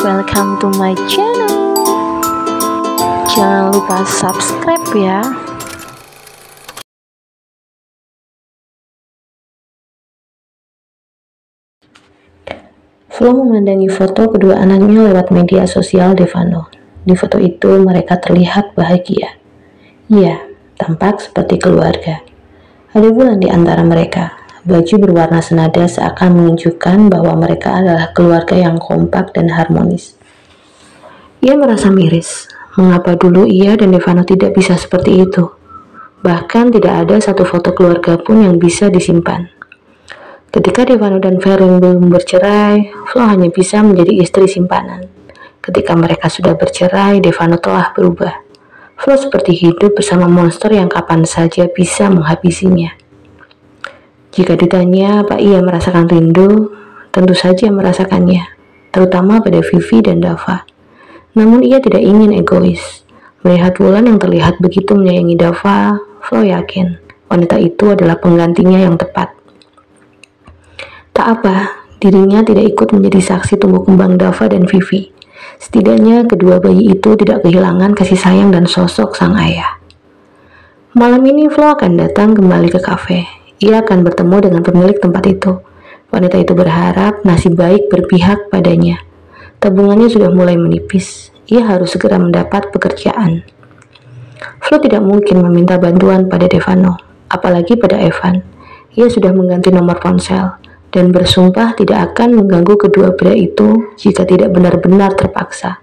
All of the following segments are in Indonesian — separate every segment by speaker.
Speaker 1: welcome to my channel. Jangan lupa subscribe ya. Flo memandangi foto kedua anaknya lewat media sosial Devano. Di foto itu mereka terlihat bahagia. Ya, tampak seperti keluarga. Ada bulan di antara mereka. Baju berwarna senada seakan menunjukkan bahwa mereka adalah keluarga yang kompak dan harmonis. Ia merasa miris. Mengapa dulu ia dan Devano tidak bisa seperti itu? Bahkan tidak ada satu foto keluarga pun yang bisa disimpan. Ketika Devano dan Valen belum bercerai, Flo hanya bisa menjadi istri simpanan. Ketika mereka sudah bercerai, Devano telah berubah. Flo seperti hidup bersama monster yang kapan saja bisa menghabisinya. Jika ditanya apa ia merasakan rindu, tentu saja merasakannya, terutama pada Vivi dan Dava. Namun ia tidak ingin egois. Melihat Wulan yang terlihat begitu menyayangi Dava, Flo yakin wanita itu adalah penggantinya yang tepat. Tak apa, dirinya tidak ikut menjadi saksi tumbuh kembang Dava dan Vivi. Setidaknya kedua bayi itu tidak kehilangan kasih sayang dan sosok sang ayah. Malam ini Flo akan datang kembali ke kafe. Ia akan bertemu dengan pemilik tempat itu. Wanita itu berharap nasib baik berpihak padanya. Tabungannya sudah mulai menipis. Ia harus segera mendapat pekerjaan. Flo tidak mungkin meminta bantuan pada Devano, apalagi pada Evan. Ia sudah mengganti nomor ponsel dan bersumpah tidak akan mengganggu kedua pria itu jika tidak benar-benar terpaksa.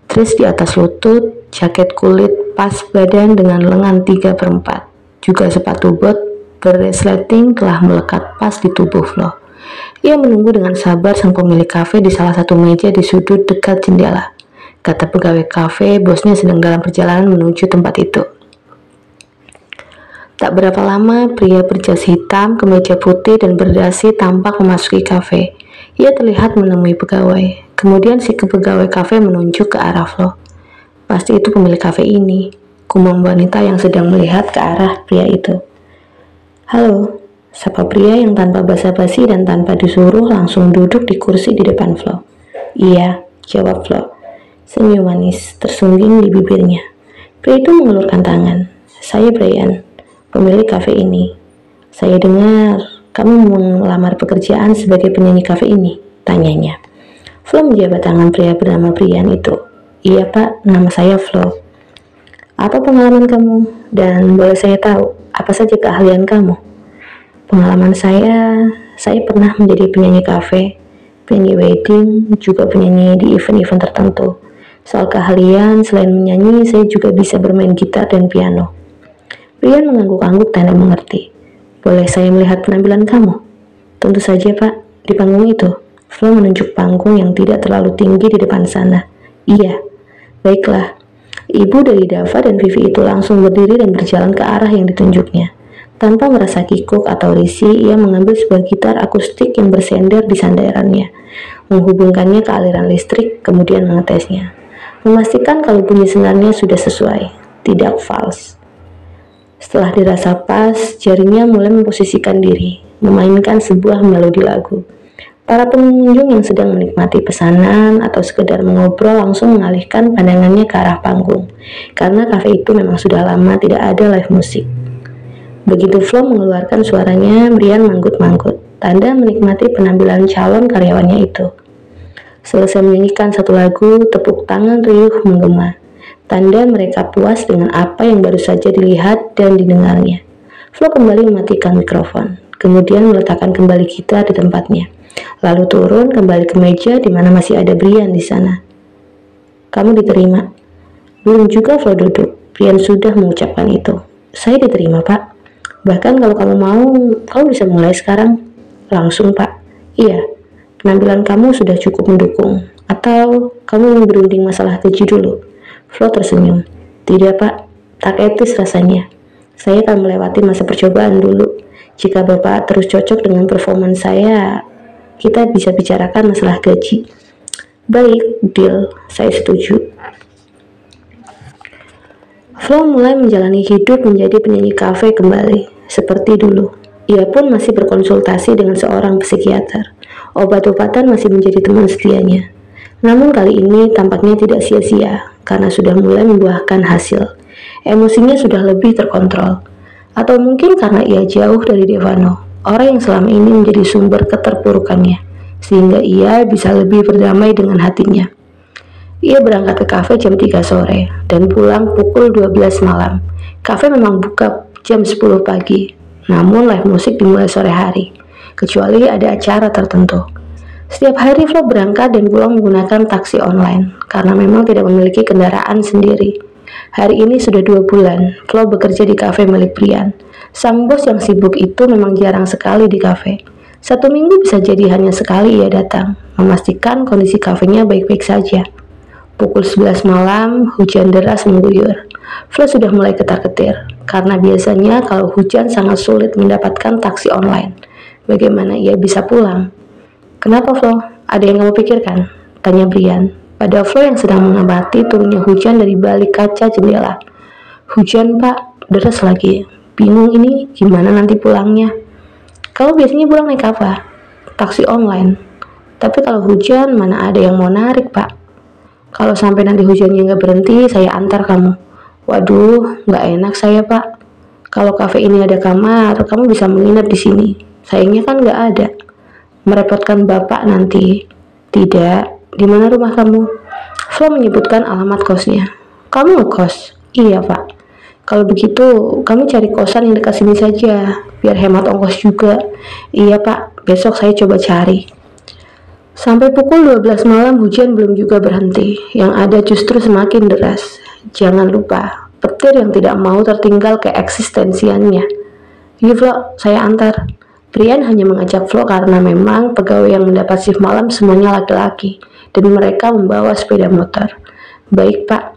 Speaker 1: Tris di atas lutut, jaket kulit pas badan dengan lengan 3/4, juga sepatu bot berresleting telah melekat pas di tubuh Flo. Ia menunggu dengan sabar sang pemilik kafe di salah satu meja di sudut dekat jendela. Kata pegawai kafe, bosnya sedang dalam perjalanan menuju tempat itu. Tak berapa lama, pria berjas hitam, kemeja putih, dan berdasi tampak memasuki kafe. Ia terlihat menemui pegawai. Kemudian si pegawai kafe menunjuk ke arah Flo. Pasti itu pemilik kafe ini, gumam wanita yang sedang melihat ke arah pria itu. Halo, sapa pria yang tanpa basa-basi dan tanpa disuruh langsung duduk di kursi di depan Flo. Iya, jawab Flo. Senyum manis tersungging di bibirnya. Pria itu mengulurkan tangan. Saya Brian, pemilik kafe ini. Saya dengar kamu melamar pekerjaan sebagai penyanyi kafe ini, tanyanya. Flo menjabat tangan pria bernama Brian itu. Iya pak, nama saya Flo. Apa pengalaman kamu? Dan boleh saya tahu, apa saja keahlian kamu? Pengalaman saya pernah menjadi penyanyi kafe, penyanyi wedding, juga penyanyi di event-event tertentu. Soal keahlian, selain menyanyi, saya juga bisa bermain gitar dan piano. Brian mengangguk-angguk tanda mengerti. Boleh saya melihat penampilan kamu? Tentu saja pak, di panggung itu. Flo menunjuk panggung yang tidak terlalu tinggi di depan sana. Iya, baiklah. Ibu dari Dava dan Vivi itu langsung berdiri dan berjalan ke arah yang ditunjuknya. Tanpa merasa kikuk atau risih, ia mengambil sebuah gitar akustik yang bersender di sandarannya, menghubungkannya ke aliran listrik, kemudian mengetesnya. Memastikan kalau bunyi senarnya sudah sesuai, tidak fals. Setelah dirasa pas, jarinya mulai memposisikan diri, memainkan sebuah melodi lagu. Para pengunjung yang sedang menikmati pesanan atau sekedar mengobrol langsung mengalihkan pandangannya ke arah panggung, karena kafe itu memang sudah lama tidak ada live musik. Begitu Flo mengeluarkan suaranya, Brian manggut-manggut, tanda menikmati penampilan calon karyawannya itu. Selesai menyanyikan satu lagu, tepuk tangan riuh menggema, tanda mereka puas dengan apa yang baru saja dilihat dan didengarnya. Flo kembali mematikan mikrofon, kemudian meletakkan kembali gitar di tempatnya. Lalu turun kembali ke meja di mana masih ada Brian di sana. Kamu diterima? Belum juga Flo duduk. Brian sudah mengucapkan itu. Saya diterima pak. Bahkan kalau kamu mau, kamu bisa mulai sekarang. Langsung pak. Iya, penampilan kamu sudah cukup mendukung. Atau kamu ingin berunding masalah gaji dulu? Flo tersenyum. Tidak pak, tak etis rasanya. Saya akan melewati masa percobaan dulu. Jika bapak terus cocok dengan performan saya, kita bisa bicarakan masalah gaji. Baik, deal. Saya setuju. Flo mulai menjalani hidup menjadi penyanyi kafe kembali, seperti dulu. Ia pun masih berkonsultasi dengan seorang psikiater. Obat-obatan masih menjadi teman setianya. Namun kali ini tampaknya tidak sia-sia, karena sudah mulai membuahkan hasil. Emosinya sudah lebih terkontrol. Atau mungkin karena ia jauh dari Devano, orang yang selama ini menjadi sumber keterpurukannya, sehingga ia bisa lebih berdamai dengan hatinya. Ia berangkat ke kafe jam 3 sore dan pulang pukul 12 malam. Kafe memang buka jam 10 pagi, namun live musik dimulai sore hari, kecuali ada acara tertentu. Setiap hari Flo berangkat dan pulang menggunakan taksi online, karena memang tidak memiliki kendaraan sendiri. Hari ini sudah 2 bulan, Flo bekerja di kafe milik Brian. Sang bos yang sibuk itu memang jarang sekali di kafe. 1 minggu bisa jadi hanya sekali ia datang, memastikan kondisi kafenya baik-baik saja. Pukul 11 malam, hujan deras mengguyur. Flo sudah mulai ketar-ketir, karena biasanya kalau hujan sangat sulit mendapatkan taksi online. Bagaimana ia bisa pulang? Kenapa Flo? Ada yang kamu pikirkan? Tanya Brian, pada Flo yang sedang mengamati turunnya hujan dari balik kaca jendela. Hujan pak, deras lagi. Bingung ini, gimana nanti pulangnya? Kamu biasanya pulang naik apa? Taksi online. Tapi kalau hujan, mana ada yang mau narik pak? Kalau sampai nanti hujannya nggak berhenti, saya antar kamu. Waduh, nggak enak saya pak. Kalau kafe ini ada kamar, kamu bisa menginap di sini. Sayangnya kan nggak ada. Merepotkan bapak nanti. Tidak. Di mana rumah kamu? Flo menyebutkan alamat kosnya. Kamu ngekos? Iya pak. Kalau begitu, kamu cari kosan yang dekat sini saja, biar hemat ongkos juga. Iya pak, besok saya coba cari. Sampai pukul 12 malam hujan belum juga berhenti, yang ada justru semakin deras. Jangan lupa, petir yang tidak mau tertinggal keeksistensiannya. Yuk Flo, saya antar. Brian hanya mengajak Flo karena memang pegawai yang mendapat shift malam semuanya laki-laki, dan mereka membawa sepeda motor. Baik pak.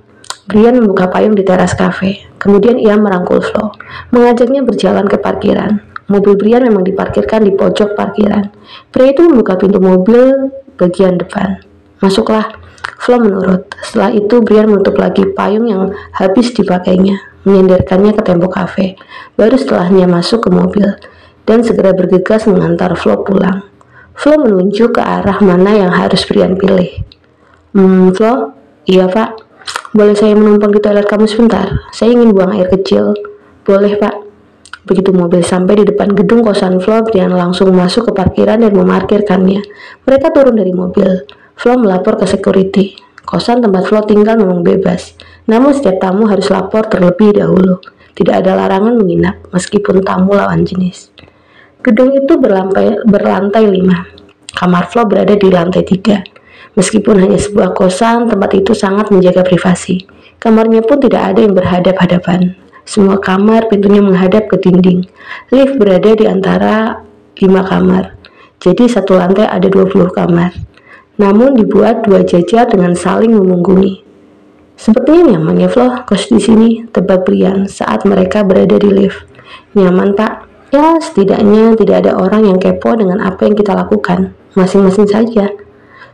Speaker 1: Brian membuka payung di teras kafe, kemudian ia merangkul Flo, mengajaknya berjalan ke parkiran. Mobil Brian memang diparkirkan di pojok parkiran. Pria itu membuka pintu mobil bagian depan. Masuklah. Flo menurut. Setelah itu Brian menutup lagi payung yang habis dipakainya, menyandarkannya ke tembok kafe. Baru setelahnya masuk ke mobil dan segera bergegas mengantar Flo pulang. Flo menunjuk ke arah mana yang harus Brian pilih. Flo? Iya pak. Boleh saya menumpang di toilet kamu sebentar? Saya ingin buang air kecil. Boleh pak. Begitu mobil sampai di depan gedung kosan Flo, Brian langsung masuk ke parkiran dan memarkirkannya. Mereka turun dari mobil. Flo melapor ke security. Kosan tempat Flo tinggal memang bebas, namun setiap tamu harus lapor terlebih dahulu. Tidak ada larangan menginap, meskipun tamu lawan jenis. Gedung itu berlantai 5. Kamar Flo berada di lantai 3. Meskipun hanya sebuah kosan, tempat itu sangat menjaga privasi. Kamarnya pun tidak ada yang berhadap-hadapan. Semua kamar pintunya menghadap ke dinding. Lift berada di antara 5 kamar. Jadi satu lantai ada 20 kamar. Namun dibuat 2 jajar dengan saling memunggungi. Sepertinya nyaman ya Flo, kos di sini, tebak Brian saat mereka berada di lift. Nyaman pak? Ya setidaknya tidak ada orang yang kepo dengan apa yang kita lakukan. Masing-masing saja.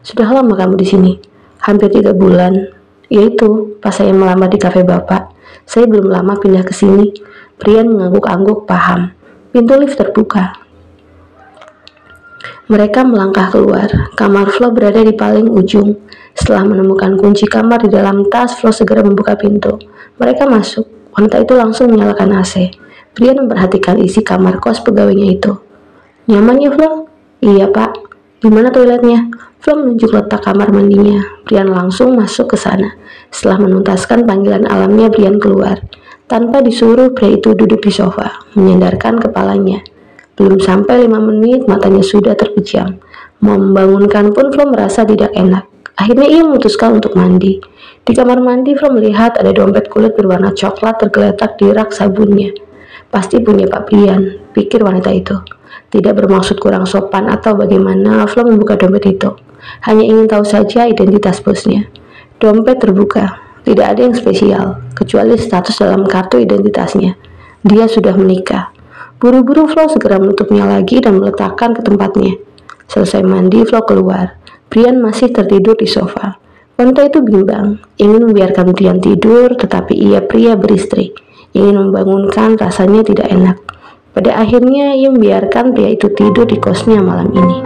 Speaker 1: Sudah lama kamu di sini? Hampir 3 bulan. Yaitu pas saya melamar di kafe bapak. Saya belum lama pindah ke sini. Brian mengangguk-angguk paham. Pintu lift terbuka. Mereka melangkah keluar. Kamar Flo berada di paling ujung. Setelah menemukan kunci kamar di dalam tas, Flo segera membuka pintu. Mereka masuk. Wanita itu langsung menyalakan AC. Brian memperhatikan isi kamar kos pegawainya itu. Nyaman ya Flo? Iya pak. Di mana toiletnya? Flo menunjuk letak kamar mandinya. Brian langsung masuk ke sana. Setelah menuntaskan panggilan alamnya, Brian keluar. Tanpa disuruh, pria itu duduk di sofa, menyandarkan kepalanya. Belum sampai 5 menit, matanya sudah terpejam. Mau membangunkan pun Flo merasa tidak enak. Akhirnya ia memutuskan untuk mandi. Di kamar mandi, Flo melihat ada dompet kulit berwarna coklat tergeletak di rak sabunnya. Pasti punya Pak Brian, pikir wanita itu. Tidak bermaksud kurang sopan atau bagaimana, Flo membuka dompet itu. Hanya ingin tahu saja identitas bosnya. Dompet terbuka, tidak ada yang spesial, kecuali status dalam kartu identitasnya. Dia sudah menikah. Buru-buru Flo segera menutupnya lagi dan meletakkan ke tempatnya. Selesai mandi, Flo keluar. Brian masih tertidur di sofa. Wanita itu bimbang, ingin membiarkan Brian tidur, tetapi ia pria beristri. Ingin membangunkan rasanya tidak enak. Pada akhirnya ia membiarkan pria itu tidur di kosnya malam ini.